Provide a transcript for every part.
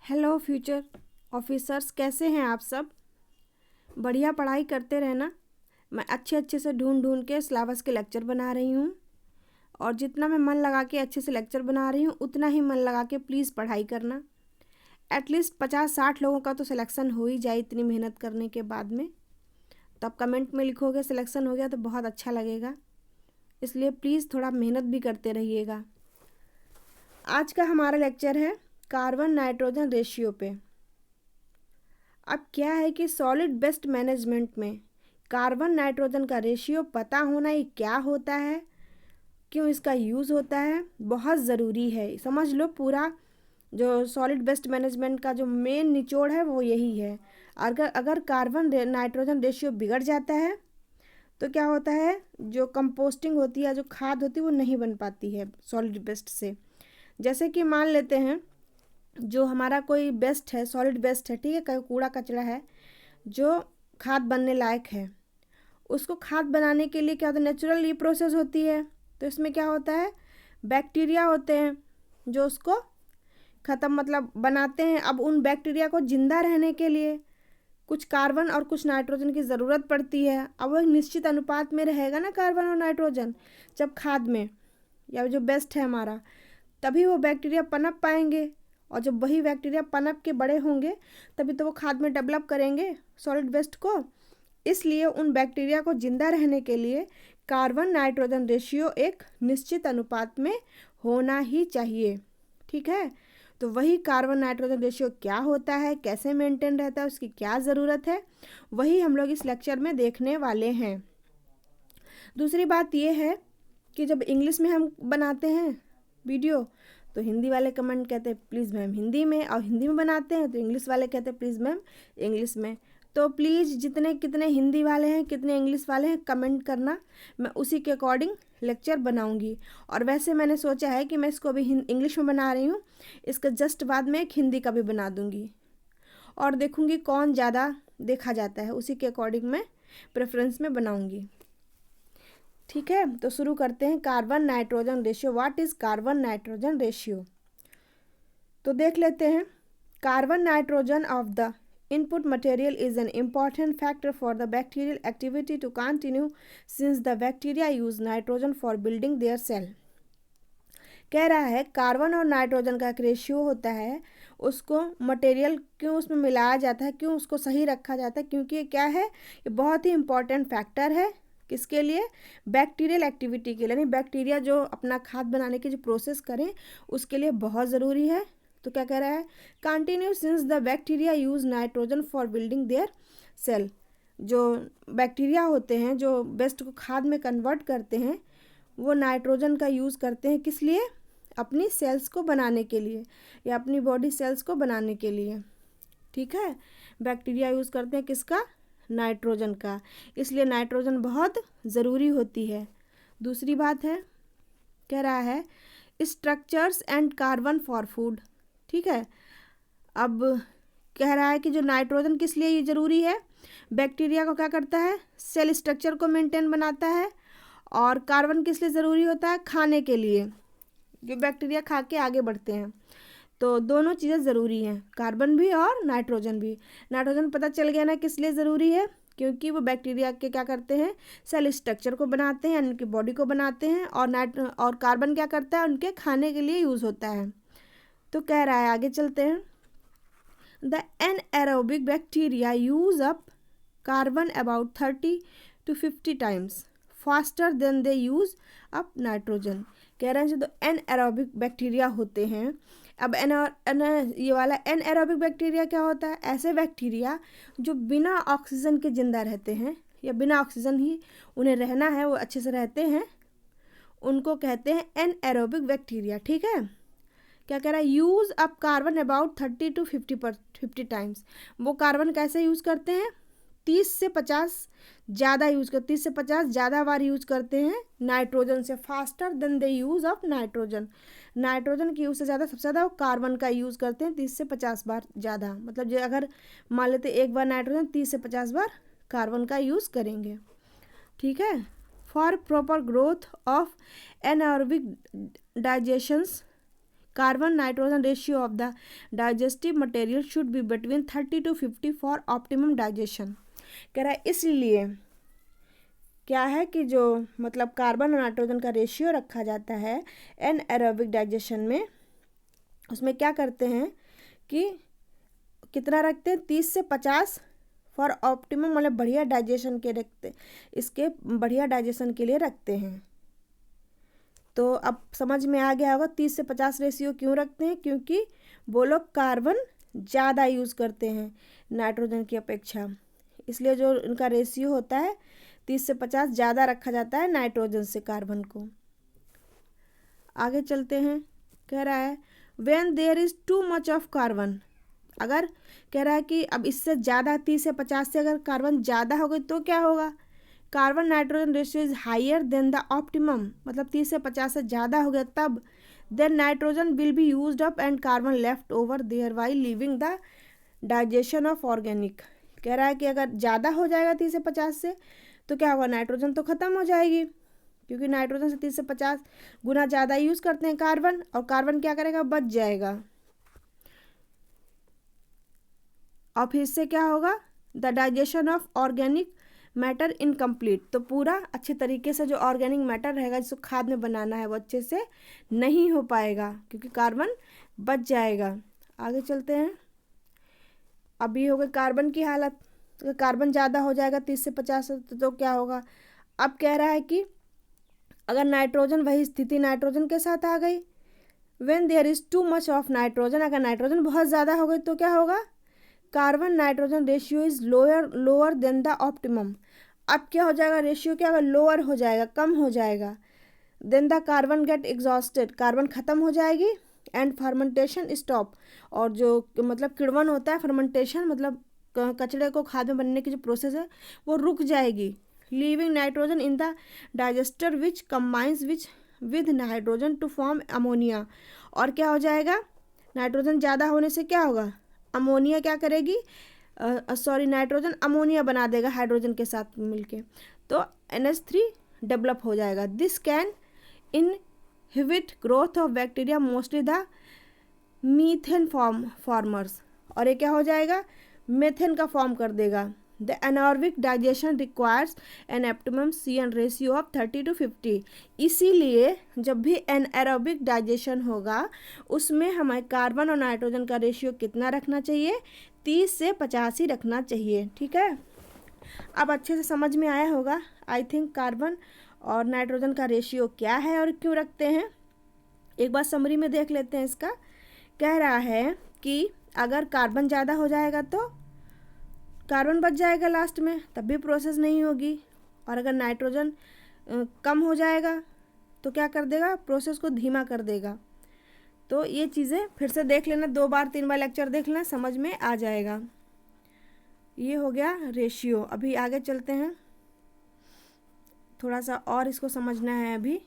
Hello future officers, कैसे हैं आप सब। बढ़िया पढ़ाई करते रहना। मैं अच्छे अच्छे से ढूंढ ढूंढ के सिलेबस के लेक्चर बना रही हूँ, और जितना मैं मन लगा के अच्छे से लेक्चर बना रही हूँ उतना ही मन लगा के प्लीज़ पढ़ाई करना। एटलीस्ट 50-60 लोगों का तो सिलेक्शन हो ही जाए इतनी मेहनत करने के बाद में। तब कमेंट में लिखोगे सिलेक्शन हो गया तो बहुत अच्छा लगेगा, इसलिए प्लीज़ थोड़ा मेहनत भी करते रहिएगा। आज का हमारा लेक्चर है कार्बन नाइट्रोजन रेशियो पे। अब क्या है कि सॉलिड वेस्ट मैनेजमेंट में कार्बन नाइट्रोजन का रेशियो पता होना ही क्या होता है, क्यों इसका यूज़ होता है, बहुत ज़रूरी है। समझ लो, पूरा जो सॉलिड वेस्ट मैनेजमेंट का जो मेन निचोड़ है वो यही है। अगर अगर कार्बन नाइट्रोजन रेशियो बिगड़ जाता है तो क्या होता है, जो कंपोस्टिंग होती है, जो खाद होती है, वो नहीं बन पाती है सॉलिड वेस्ट से। जैसे कि मान लेते हैं जो हमारा कोई वेस्ट है, सॉलिड वेस्ट है, ठीक है, कोई कूड़ा कचरा है जो खाद बनने लायक है, उसको खाद बनाने के लिए क्या होता है, नेचुरल ये प्रोसेस होती है। तो इसमें क्या होता है, बैक्टीरिया होते हैं जो उसको ख़त्म मतलब बनाते हैं। अब उन बैक्टीरिया को ज़िंदा रहने के लिए कुछ कार्बन और कुछ नाइट्रोजन की ज़रूरत पड़ती है। अब वो एक निश्चित अनुपात में रहेगा ना कार्बन और नाइट्रोजन जब खाद में, या जो बेस्ट है हमारा, तभी वो बैक्टीरिया पनप पाएंगे। और जब वही बैक्टीरिया पनप के बड़े होंगे तभी तो वो खाद में डेवलप करेंगे सॉलिड वेस्ट को। इसलिए उन बैक्टीरिया को जिंदा रहने के लिए कार्बन नाइट्रोजन रेशियो एक निश्चित अनुपात में होना ही चाहिए, ठीक है। तो वही कार्बन नाइट्रोजन रेशियो क्या होता है, कैसे मेंटेन रहता है, उसकी क्या ज़रूरत है, वही हम लोग इस लेक्चर में देखने वाले हैं। दूसरी बात ये है कि जब इंग्लिश में हम बनाते हैं वीडियो तो हिंदी वाले कमेंट कहते हैं प्लीज़ मैम हिंदी में, और हिंदी में बनाते हैं तो इंग्लिश वाले कहते हैं प्लीज़ मैम इंग्लिश में। तो प्लीज़ जितने कितने हिंदी वाले हैं, कितने इंग्लिश वाले हैं, कमेंट करना, मैं उसी के अकॉर्डिंग लेक्चर बनाऊंगी। और वैसे मैंने सोचा है कि मैं इसको अभी इंग्लिश में बना रही हूँ, इसका जस्ट बाद में एक हिंदी का भी बना दूँगी, और देखूँगी कौन ज़्यादा देखा जाता है, उसी के अकॉर्डिंग मैं प्रेफरेंस में बनाऊँगी, ठीक है। तो शुरू करते हैं। Carbon nitrogen ratio, what is carbon nitrogen ratio, तो देख लेते हैं। Carbon nitrogen of the input material is an important factor for the bacterial activity to continue since the bacteria use nitrogen for building their cell. कह रहा है carbon और nitrogen का एक रेशियो होता है, उसको मटेरियल क्यों उसमें मिलाया जाता है, क्यों उसको सही रखा जाता है, क्योंकि ये क्या है, ये बहुत ही इंपॉर्टेंट फैक्टर है। किसके लिए, बैक्टीरियल एक्टिविटी के लिए, यानी बैक्टीरिया जो अपना खाद बनाने की जो प्रोसेस करें उसके लिए बहुत ज़रूरी है। तो क्या कह रहा है, continue since the bacteria use nitrogen for building their cell. जो बैक्टीरिया होते हैं जो वेस्ट को खाद में कन्वर्ट करते हैं, वो नाइट्रोजन का यूज़ करते हैं, किस लिए, अपनी सेल्स को बनाने के लिए, या अपनी बॉडी सेल्स को बनाने के लिए, ठीक है। बैक्टीरिया यूज़ करते हैं किसका, नाइट्रोजन का, इसलिए नाइट्रोजन बहुत ज़रूरी होती है। दूसरी बात है, कह रहा है structures and carbon for food, ठीक है। अब कह रहा है कि जो नाइट्रोजन किस लिए ये ज़रूरी है, बैक्टीरिया को क्या करता है, सेल स्ट्रक्चर को मेंटेन बनाता है, और कार्बन किस लिए ज़रूरी होता है, खाने के लिए, जो बैक्टीरिया खा के आगे बढ़ते हैं। तो दोनों चीज़ें ज़रूरी हैं, कार्बन भी और नाइट्रोजन भी। नाइट्रोजन पता चल गया ना किस लिए ज़रूरी है, क्योंकि वो बैक्टीरिया के क्या करते हैं, सेल स्ट्रक्चर को बनाते हैं, उनकी बॉडी को बनाते हैं, और कार्बन क्या करता है, उनके खाने के लिए यूज़ होता है। तो कह रहा है, आगे चलते हैं, the anaerobic bacteria use up carbon about 30 to 50 times faster than they use up nitrogen. कह रहे हैं जो एनएरोबिक बैक्टीरिया होते हैं, अब ये वाला एनएरोबिक बैक्टीरिया क्या होता है, ऐसे बैक्टीरिया जो बिना ऑक्सीजन के ज़िंदा रहते हैं, या बिना ऑक्सीजन ही उन्हें रहना है, वो अच्छे से रहते हैं, उनको कहते हैं एनएरोबिक बैक्टीरिया, ठीक है। क्या कह रहा है, use up carbon about 30 to 50 times. वो कार्बन कैसे यूज़ करते हैं, 30 से 50 ज़्यादा यूज़ कर 30 से 50 ज़्यादा बार यूज़ करते हैं नाइट्रोजन से, faster than they use of nitrogen. Nitrogen की यूज़ से ज़्यादा, सबसे ज़्यादा वो कार्बन का यूज़ करते हैं, 30 से 50 बार ज़्यादा। मतलब जो अगर मान लेते एक बार नाइट्रोजन, 30 से 50 बार कार्बन का यूज़ करेंगे, ठीक है। For proper growth of anaerobic digestions carbon nitrogen ratio of the digestive material should be between 30 to 50 for optimum digestion. कह रहा है इसलिए क्या है कि जो मतलब कार्बन और नाइट्रोजन का रेशियो रखा जाता है एनएरोबिक डाइजेशन में, उसमें क्या करते हैं कि कितना रखते हैं 30 से 50 फॉर ऑप्टिमम, मतलब बढ़िया डाइजेशन के रखते, इसके बढ़िया डाइजेशन के लिए रखते हैं। तो अब समझ में आ गया होगा 30 से 50 रेशियो क्यों रखते हैं, क्योंकि वो लोग कार्बन ज़्यादा यूज़ करते हैं नाइट्रोजन की अपेक्षा, इसलिए जो इनका रेशियो होता है 30 से 50 ज़्यादा रखा जाता है नाइट्रोजन से कार्बन को। आगे चलते हैं, कह रहा है when there is too much of carbon, अगर कह रहा है कि अब इससे ज़्यादा 30 से 50 से अगर कार्बन ज़्यादा हो गई तो क्या होगा, carbon nitrogen ratio is higher than the optimum, मतलब 30 से 50 से ज़्यादा हो गया तब then nitrogen will be used up and carbon left over thereby leaving the digestion of organic. कह रहा है कि अगर ज़्यादा हो जाएगा 30 से 50 से तो क्या होगा, नाइट्रोजन तो ख़त्म हो जाएगी, क्योंकि नाइट्रोजन से 30 से 50 गुना ज़्यादा यूज़ करते हैं कार्बन, और कार्बन क्या करेगा, बच जाएगा। और फिर से क्या होगा, the digestion of organic matter incomplete, तो पूरा अच्छे तरीके से जो ऑर्गेनिक मैटर रहेगा जिसको खाद में बनाना है वो अच्छे से नहीं हो पाएगा, क्योंकि कार्बन बच जाएगा। आगे चलते हैं, अभी हो गई कार्बन की हालत, तो कार्बन ज़्यादा हो जाएगा 30 से 50 तो क्या होगा। अब कह रहा है कि अगर नाइट्रोजन, वही स्थिति नाइट्रोजन के साथ आ गई, when there is too much of nitrogen, अगर नाइट्रोजन बहुत ज़्यादा हो गई तो क्या होगा, carbon nitrogen ratio is lower than the optimum. अब क्या हो जाएगा, रेशियो क्या होगा, लोअर हो जाएगा, कम हो जाएगा। Then the carbon get exhausted, carbon ख़त्म हो जाएगी, एंड फर्मेंटेशन स्टॉप, और जो मतलब किण्वन होता है, फर्मेंटेशन मतलब कचड़े को खाद में बनने की जो प्रोसेस है वो रुक जाएगी, leaving nitrogen in the digester which combines with nitrogen to form ammonia. और क्या हो जाएगा, नाइट्रोजन ज़्यादा होने से क्या होगा, अमोनिया क्या करेगी, नाइट्रोजन अमोनिया बना देगा हाइड्रोजन के साथ मिलके, तो NH3 डेवलप हो जाएगा। This can inhibit growth of bacteria mostly the methane formers, और ये क्या हो जाएगा, मेथेन का फॉर्म कर देगा। The anaerobic digestion requires an optimum CN ratio of 30 to 50, इसीलिए जब भी एनारोबिक डाइजेशन होगा उसमें हमें कार्बन और नाइट्रोजन का रेशियो कितना रखना चाहिए, 30 से 50 ही रखना चाहिए। ठीक है, अब अच्छे से समझ में आया होगा आई थिंक कार्बन और नाइट्रोजन का रेशियो क्या है और क्यों रखते हैं। एक बार समरी में देख लेते हैं इसका। कह रहा है कि अगर कार्बन ज़्यादा हो जाएगा तो कार्बन बच जाएगा लास्ट में, तब भी प्रोसेस नहीं होगी, और अगर नाइट्रोजन कम हो जाएगा तो क्या कर देगा, प्रोसेस को धीमा कर देगा। तो ये चीज़ें फिर से देख लेना, 2 बार 3 बार लेक्चर देख लेना, समझ में आ जाएगा। ये हो गया रेशियो। अभी आगे चलते हैं, थोड़ा सा और इसको समझना है अभी।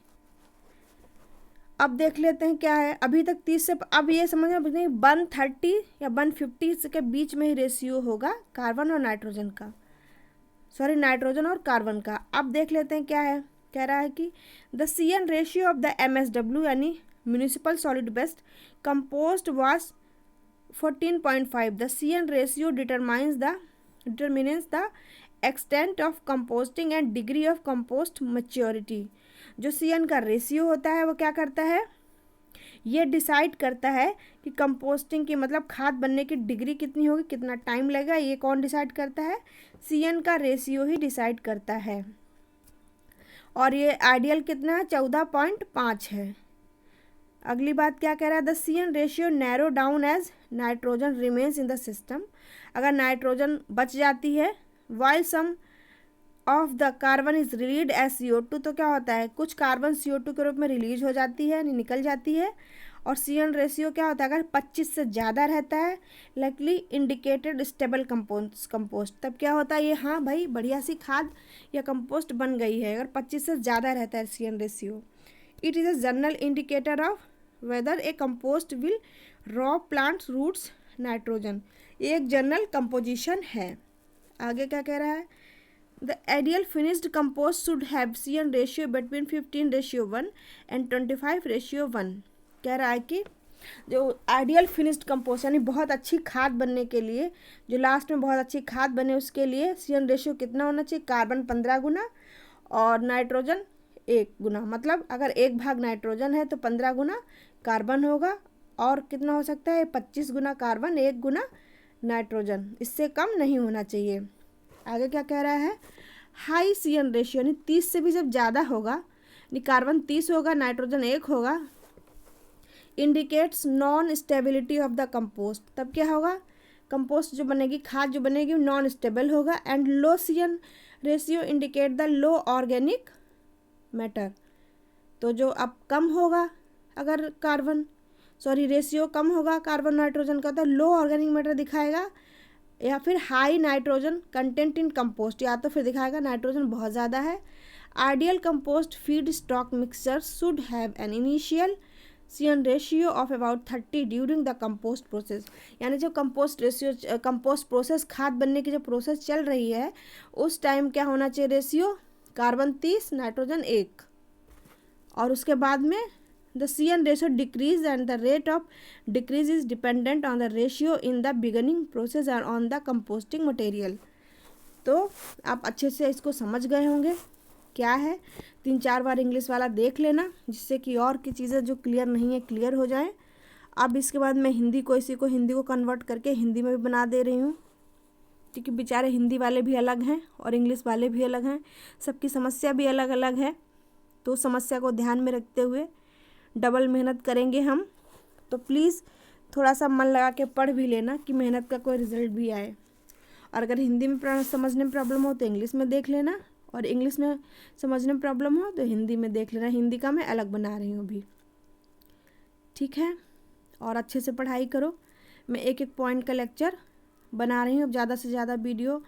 अब देख लेते हैं क्या है, अभी तक 30 से, अब ये समझ में 130 या 150 के बीच में ही रेशियो होगा कार्बन और नाइट्रोजन का, सॉरी नाइट्रोजन और कार्बन का। अब देख लेते हैं क्या है, कह रहा है कि the CN ratio of the MSW यानी municipal solid waste compost was 14.5। The CN ratio determines the extent of composting and degree of compost maturity. जो CN का रेशियो होता है वो क्या करता है, ये डिसाइड करता है कि कंपोस्टिंग की मतलब खाद बनने की डिग्री कितनी होगी, कितना टाइम लगेगा, ये कौन डिसाइड करता है, CN का रेशियो ही डिसाइड करता है। और ये आइडियल कितना है, 14.5 है। अगली बात क्या कह रहा है, the CN ratio narrow down as nitrogen remains in the system. अगर नाइट्रोजन बच जाती है while some of the carbon is release as CO2, तो क्या होता है, कुछ कार्बन CO2 के रूप में रिलीज हो जाती है, निकल जाती है। और CN रेशियो क्या होता है, अगर 25 से ज़्यादा रहता है लाइकली इंडिकेटेड स्टेबल कंपोस्ट, तब क्या होता है, ये हाँ भाई बढ़िया सी खाद या कंपोस्ट बन गई है। अगर 25 से ज़्यादा रहता है CN ratio, it is a general indicator of whether a compost will raw plants roots nitrogen. ये एक जनरल कंपोजिशन है। आगे क्या कह रहा है, the ideal finished compost should have CN ratio between 15:1 and 25:1। कह रहा है कि जो आइडियल फिनिश्ड कंपोस्ट यानी बहुत अच्छी खाद बनने के लिए, जो लास्ट में बहुत अच्छी खाद बने, उसके लिए सी/एन रेशियो कितना होना चाहिए? कार्बन 15 गुना और नाइट्रोजन 1 गुना। मतलब अगर 1 भाग नाइट्रोजन है तो 15 गुना कार्बन होगा, और कितना हो सकता है? 25 गुना कार्बन 1 गुना नाइट्रोजन, इससे कम नहीं होना चाहिए। आगे क्या कह रहा है? हाई सी/एन रेशियो यानी 30 से भी जब ज़्यादा होगा, यानी कार्बन 30 होगा, नाइट्रोजन 1 होगा, indicates non stability of the compost. तब क्या होगा? कंपोस्ट जो बनेगी, खाद जो बनेगी, नॉन स्टेबल होगा। And low C N ratio indicate the low organic matter. तो जो अब कम होगा, अगर रेशियो कम होगा कार्बन नाइट्रोजन का, तो लो ऑर्गेनिक मैटर दिखाएगा, या फिर high nitrogen content in compost, या तो फिर दिखाएगा नाइट्रोजन बहुत ज़्यादा है। Ideal compost feedstock mixture should have an initial C N ratio of about 30 during the compost process. यानी जब कंपोस्ट प्रोसेस, खाद बनने की जो प्रोसेस चल रही है, उस टाइम क्या होना चाहिए? Ratio carbon 30, nitrogen 1। और उसके बाद में the C N ratio decrease and the rate of decrease is dependent on the ratio in the beginning process and on the composting material। तो आप अच्छे से इसको समझ गए होंगे क्या है। 3-4 बार इंग्लिश वाला देख लेना, जिससे कि और की चीज़ें जो क्लियर नहीं है क्लियर हो जाए। अब इसके बाद मैं हिंदी को कन्वर्ट करके हिंदी में भी बना दे रही हूँ, क्योंकि बेचारे हिंदी वाले भी अलग हैं और इंग्लिश वाले भी अलग हैं, सबकी समस्या भी अलग अलग है। तो समस्या को ध्यान में रखते हुए डबल मेहनत करेंगे हम। तो प्लीज़ थोड़ा सा मन लगा के पढ़ भी लेना कि मेहनत का कोई रिजल्ट भी आए। और अगर हिंदी में समझने में प्रॉब्लम हो तो इंग्लिश में देख लेना, और इंग्लिश में समझने में प्रॉब्लम हो तो हिंदी में देख लेना। हिंदी का मैं अलग बना रही हूँ अभी, ठीक है। और अच्छे से पढ़ाई करो। मैं एक एक पॉइंट का लेक्चर बना रही हूँ। अब ज़्यादा से ज़्यादा वीडियो,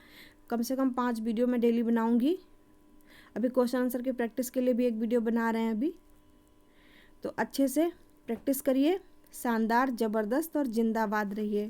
कम से कम 5 वीडियो मैं डेली बनाऊँगी। अभी क्वेश्चन आंसर की प्रैक्टिस के लिए भी एक वीडियो बना रहे हैं अभी। तो अच्छे से प्रैक्टिस करिए। शानदार, ज़बरदस्त और जिंदाबाद रहिए।